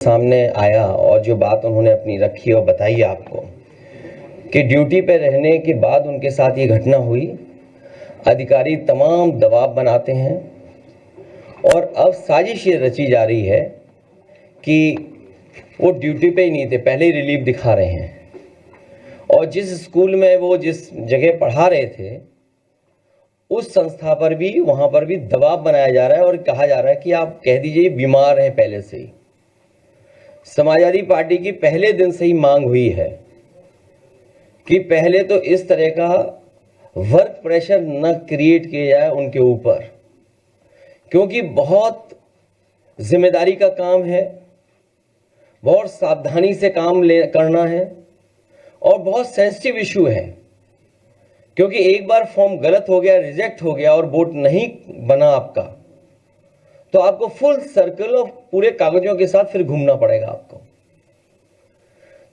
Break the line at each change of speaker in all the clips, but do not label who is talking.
सामने आया और जो बात उन्होंने अपनी रखी और बताई आपको कि ड्यूटी पे रहने के बाद उनके साथ ये घटना हुई। अधिकारी तमाम दबाव बनाते हैं और अब साजिश ये रची जा रही है कि वो ड्यूटी पे ही नहीं थे, पहले ही रिलीफ दिखा रहे हैं और जिस स्कूल में वो जिस जगह पढ़ा रहे थे उस संस्था पर भी, वहाँ पर भी दबाव बनाया जा रहा है और कहा जा रहा है कि आप कह दीजिए बीमार हैं पहले से ही। समाजवादी पार्टी की पहले दिन से ही मांग हुई है कि पहले तो इस तरह का वर्क प्रेशर न क्रिएट किया जाए उनके ऊपर, क्योंकि बहुत जिम्मेदारी का काम है, बहुत सावधानी से काम करना है और बहुत सेंसिटिव इशू है। क्योंकि एक बार फॉर्म गलत हो गया, रिजेक्ट हो गया और वोट नहीं बना आपका, तो आपको फुल सर्कल और पूरे कागजों के साथ फिर घूमना पड़ेगा आपको।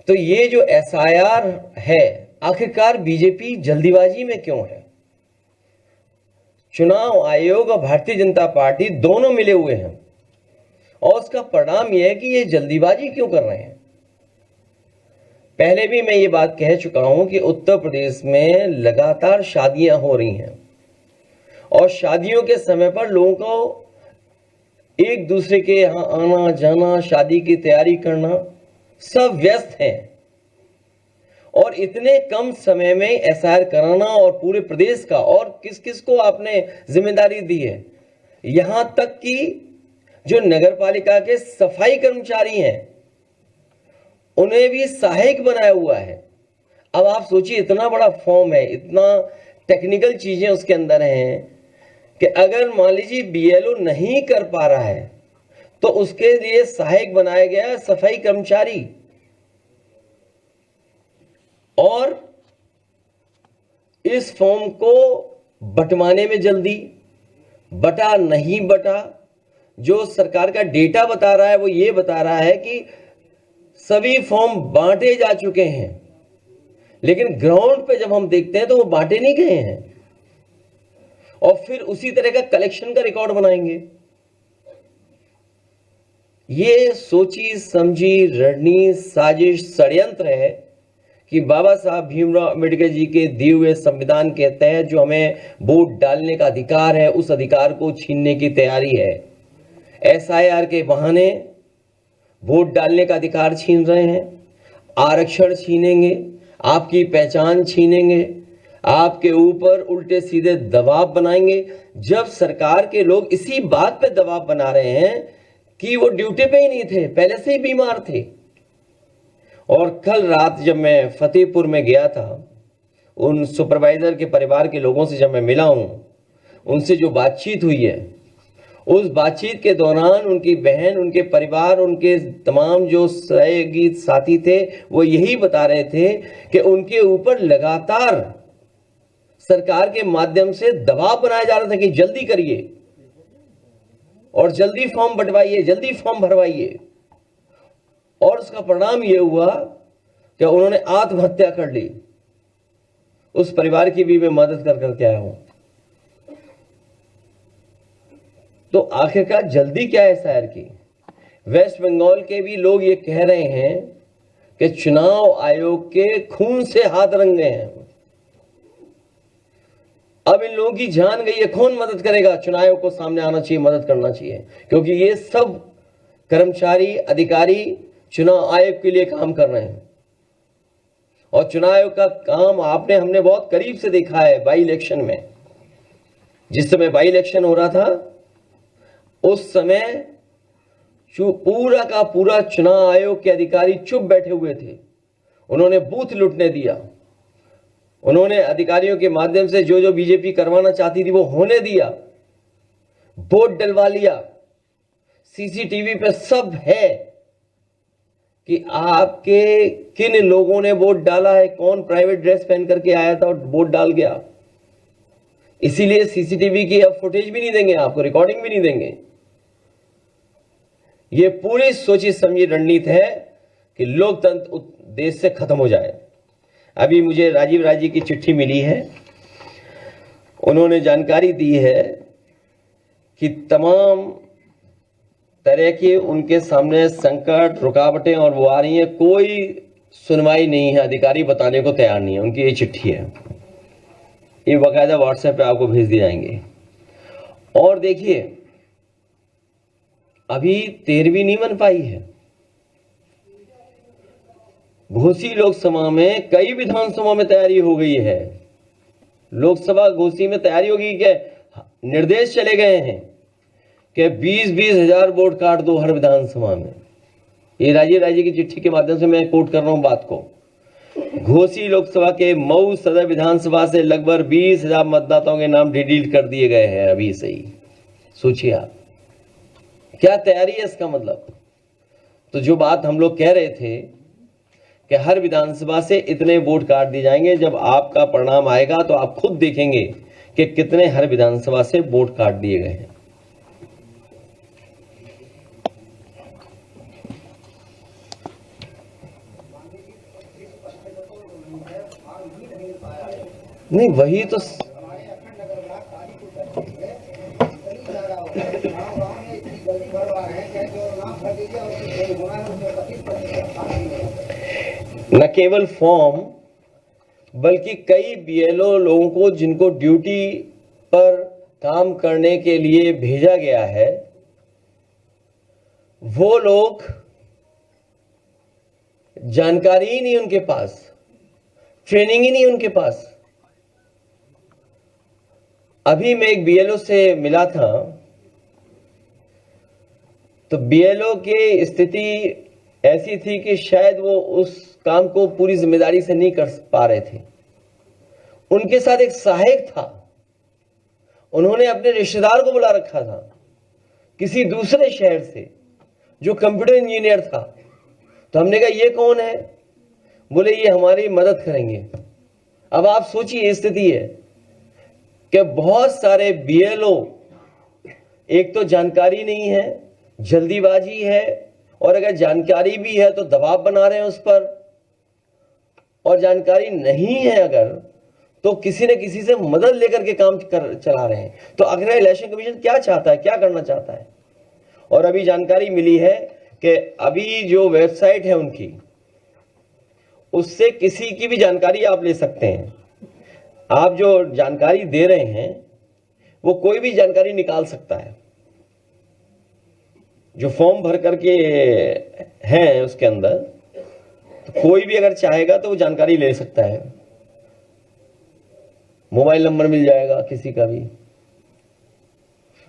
तो ये जो एसआईआर है, आखिरकार बीजेपी जल्दीबाजी में क्यों है? चुनाव आयोग और भारतीय जनता पार्टी दोनों मिले हुए हैं और उसका परिणाम यह है कि ये जल्दीबाजी क्यों कर रहे हैं। पहले भी मैं ये बात कह चुका हूं कि उत्तर प्रदेश में लगातार शादियां हो रही हैं और शादियों के समय पर लोगों को एक दूसरे के यहां आना जाना, शादी की तैयारी करना, सब व्यस्त हैं और इतने कम समय में एसआईआर कराना और पूरे प्रदेश का, और किस किस को आपने जिम्मेदारी दी है, यहां तक कि जो नगर पालिका के सफाई कर्मचारी हैं उन्हें भी सहायक बनाया हुआ है। अब आप सोचिए, इतना बड़ा फॉर्म है, इतना टेक्निकल चीजें उसके अंदर हैं कि अगर मान लीजिए बीएलओ नहीं कर पा रहा है तो उसके लिए सहायक बनाया गया है सफाई कर्मचारी। और इस फॉर्म को बंटवाने में जल्दी, बटा नहीं बटा, जो सरकार का डेटा बता रहा है वो ये बता रहा है कि सभी फॉर्म बांटे जा चुके हैं, लेकिन ग्राउंड पे जब हम देखते हैं तो वो बांटे नहीं गए हैं और फिर उसी तरह का कलेक्शन का रिकॉर्ड बनाएंगे। ये सोची समझी रणनीति, साजिश, षड्यंत्र है कि बाबा साहब भीमराव अम्बेडकर जी के दिए हुए संविधान के तहत जो हमें वोट डालने का अधिकार है, उस अधिकार को छीनने की तैयारी है। एसआईआर के बहाने वोट डालने का अधिकार छीन रहे हैं, आरक्षण छीनेंगे, आपकी पहचान छीनेंगे, आपके ऊपर उल्टे सीधे दबाव बनाएंगे। जब सरकार के लोग इसी बात पे दबाव बना रहे हैं कि वो ड्यूटी पे ही नहीं थे, पहले से ही बीमार थे। और कल रात जब मैं फतेहपुर में गया था, उन सुपरवाइजर के परिवार के लोगों से जब मैं मिला हूं, उनसे जो बातचीत हुई है, उस बातचीत के दौरान उनकी बहन, उनके परिवार, उनके तमाम जो सहयोगी साथी थे, वो यही बता रहे थे कि उनके ऊपर लगातार सरकार के माध्यम से दबाव बनाया जा रहा था कि जल्दी करिए और जल्दी फॉर्म बंटवाइए, जल्दी फॉर्म भरवाइए। और उसका परिणाम यह हुआ कि उन्होंने आत्महत्या कर ली। उस परिवार की भी मैं मदद कर करके आया हूं। तो आखिरकार जल्दी क्या है एसआईआर की? वेस्ट बंगाल के भी लोग ये कह रहे हैं कि चुनाव आयोग के खून से हाथ रंगे हैं। अब इन लोगों की जान गई है, कौन मदद करेगा? चुनाव आयोग को सामने आना चाहिए, मदद करना चाहिए, क्योंकि ये सब कर्मचारी, अधिकारी चुनाव आयोग के लिए काम कर रहे हैं। और चुनाव आयोग का काम हमने बहुत करीब से देखा है बाई इलेक्शन में। जिस समय बाई इलेक्शन हो रहा था उस समय पूरा का पूरा चुनाव आयोग के अधिकारी चुप बैठे हुए थे। उन्होंने बूथ लूटने दिया, उन्होंने अधिकारियों के माध्यम से जो जो बीजेपी करवाना चाहती थी वो होने दिया, वोट डलवा लिया। सीसीटीवी पे सब है कि आपके किन लोगों ने वोट डाला है, कौन प्राइवेट ड्रेस पहन करके आया था और वोट डाल गया। इसीलिए सीसीटीवी की अब फुटेज भी नहीं देंगे आपको, रिकॉर्डिंग भी नहीं देंगे। ये पूरी सोची समझी रणनीति है कि लोकतंत्र देश से खत्म हो जाए। अभी मुझे राजीव राय जी की चिट्ठी मिली है, उन्होंने जानकारी दी है कि तरह के उनके सामने संकट, रुकावटें और वो आ रही हैं, कोई सुनवाई नहीं है, अधिकारी बताने को तैयार नहीं है। उनकी ये चिट्ठी है, ये बाकायदा व्हाट्सएप पे आपको भेज दिए जाएंगे। और देखिए, अभी 13वीं नहीं बन पाई है। घोसी लोकसभा में, कई विधानसभा में तैयारी हो गई है। लोकसभा घोसी में तैयारी होगी कि निर्देश चले गए हैं कि 20-20 हजार वोट काट दो हर विधानसभा में। ये राज्य की चिट्ठी के माध्यम से मैं कोट कर रहा हूं बात को। घोसी लोकसभा के मऊ सदर विधानसभा से लगभग 20,000 मतदाताओं के नाम डिलीट कर दिए गए हैं अभी से ही। सोचिए आप, क्या तैयारी है इसका मतलब। तो जो बात हम लोग कह रहे थे कि हर विधानसभा से इतने वोट काट दिए जाएंगे, जब आपका परिणाम आएगा तो आप खुद देखेंगे कि कितने हर विधानसभा से वोट काट दिए गए हैं। नहीं, वही तो न केवल फॉर्म बल्कि कई बीएलओ लोगों को जिनको ड्यूटी पर काम करने के लिए भेजा गया है, वो लोग जानकारी ही नहीं उनके पास, ट्रेनिंग ही नहीं उनके पास। अभी मैं एक बीएलओ से मिला था, तो बीएलओ की स्थिति ऐसी थी कि शायद वो उस काम को पूरी जिम्मेदारी से नहीं कर पा रहे थे। उनके साथ एक सहायक था, उन्होंने अपने रिश्तेदार को बुला रखा था किसी दूसरे शहर से, जो कंप्यूटर इंजीनियर था। तो हमने कहा ये कौन है? बोले ये हमारी मदद करेंगे। अब आप सोचिए, स्थिति है कि बहुत सारे बीएलओ, एक तो जानकारी नहीं है, जल्दीबाजी है, और अगर जानकारी भी है तो दबाव बना रहे हैं उस पर, और जानकारी नहीं है अगर तो किसी न किसी से मदद लेकर के काम चला रहे हैं। तो आखिर इलेक्शन कमीशन क्या चाहता है, क्या करना चाहता है? और अभी जानकारी मिली है कि अभी जो वेबसाइट है उनकी, उससे किसी की भी जानकारी आप ले सकते हैं। आप जो जानकारी दे रहे हैं वो कोई भी जानकारी निकाल सकता है। जो फॉर्म भर करके हैं उसके अंदर, तो कोई भी अगर चाहेगा तो वो जानकारी ले सकता है। मोबाइल नंबर मिल जाएगा किसी का भी।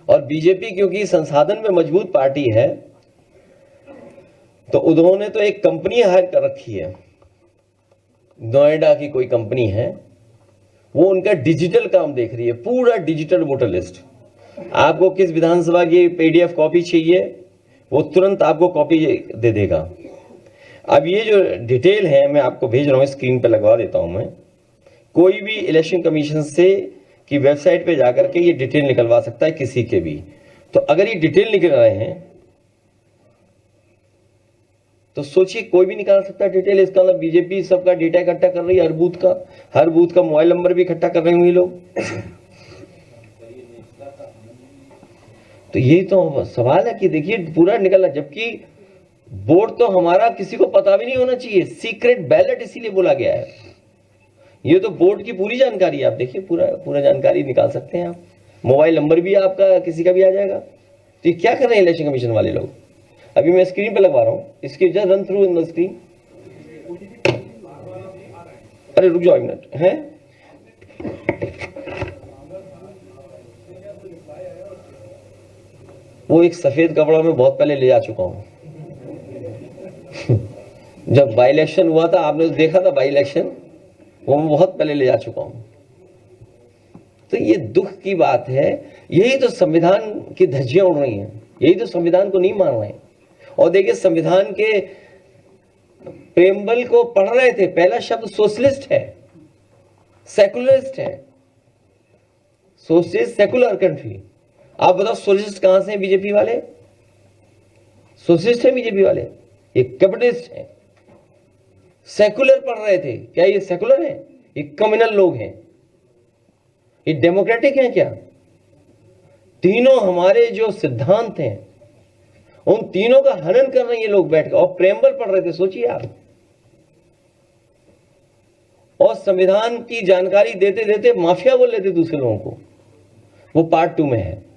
और बीजेपी क्योंकि संसाधन में मजबूत पार्टी है, तो उन्होंने तो एक कंपनी हायर कर रखी है, नोएडा की कोई कंपनी है, वो उनका डिजिटल काम देख रही है, पूरा डिजिटल वोटर लिस्ट। आपको किस विधानसभा की पीडीएफ कॉपी चाहिए, वो तुरंत आपको कॉपी दे देगा। अब ये जो डिटेल है मैं आपको भेज रहा हूँ, स्क्रीन पे लगवा देता हूं मैं। कोई भी इलेक्शन कमीशन से की वेबसाइट पे जाकर के ये डिटेल निकलवा सकता है किसी के भी। तो अगर ये डिटेल निकल रहे हैं तो सोचिए, कोई भी निकाल सकता है डिटेल। इसका मतलब बीजेपी सबका डेटा इकट्ठा कर रही है, हर बूथ का मोबाइल नंबर भी इकट्ठा कर रहे होंगे लोग। तो यही तो सवाल है कि देखिए पूरा निकला, जबकि वोट तो हमारा किसी को पता भी नहीं होना चाहिए, सीक्रेट बैलेट इसीलिए बोला गया है। ये तो बोर्ड की पूरी जानकारी, आप देखिए पूरा जानकारी निकाल सकते हैं आप। मोबाइल नंबर भी आपका किसी का भी आ जाएगा। तो ये क्या कर रहे हैं इलेक्शन कमीशन वाले लोग? अभी मैं स्क्रीन पे लगवा रहा हूं, इसकी just run through in the screen. अरे रुक जाओ एक मिनट, है वो एक सफेद कपड़ा में बहुत पहले ले जा चुका हूं। जब बाई इलेक्शन हुआ था, आपने देखा था बाई इलेक्शन, वो मैं बहुत पहले ले जा चुका हूं। तो ये दुख की बात है, यही तो संविधान की धज्जियां उड़ रही हैं, यही तो संविधान को नहीं मान रहे हैं। और देखिए, संविधान के प्रेमबल को पढ़ रहे थे, पहला शब्द सोशलिस्ट है, सेकुलरिस्ट है। Socialist secular country. आप बताओ सोशलिस्ट कहां से हैं बीजेपी वाले? सोशलिस्ट है बीजेपी वाले, ये कैपिटलिस्ट है। सेकुलर पढ़ रहे थे, क्या ये सेकुलर है? ये कम्युनल लोग हैं, ये डेमोक्रेटिक हैं क्या? तीनों हमारे जो सिद्धांत हैं उन तीनों का हनन कर रहे हैं ये लोग बैठ कर, और प्रेम्बल पढ़ रहे थे, सोचिए आप। और संविधान की जानकारी देते देते माफिया बोल लेते दूसरे लोगों को। वो पार्ट 2 में है।